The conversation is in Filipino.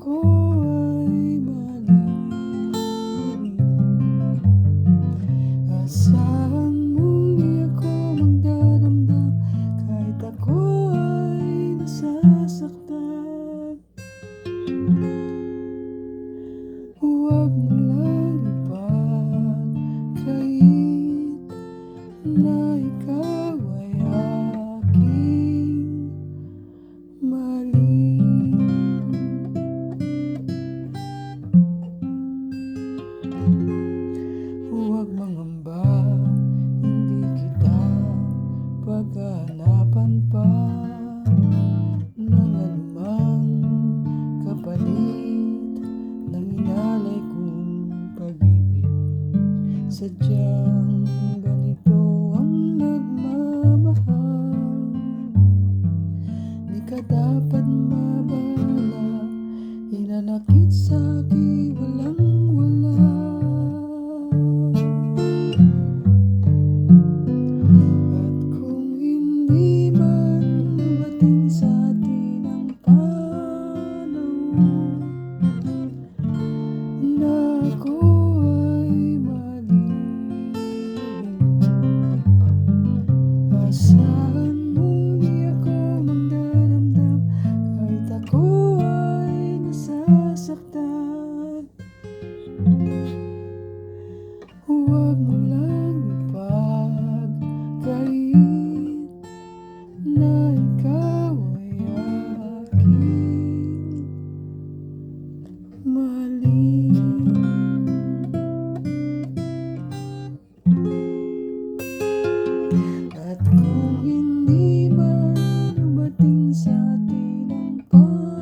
ako ay maling, asahan mong di ako magdadamdam kahit ako ay nasasaktan. Huwag mo lang ipagkait na ikaw ay aking mali. Huwag mangamba, hindi kita paghahanapan pa ng anumang kapalit ng inalay kong pag-ibig. Sadyang ganito ang nagmamahal, di ka dapat mabala, hinanakit sa'kin walang-wala. At kung hindi man dumating sa atin ang panahon na ako ay mali, asahan mong di ako magdadamdam kahit ako ay nasasaktan. Huwag mo lang ipagkait na ikaw ay aking mali. At kung hindi man dumating sa atin ang panahon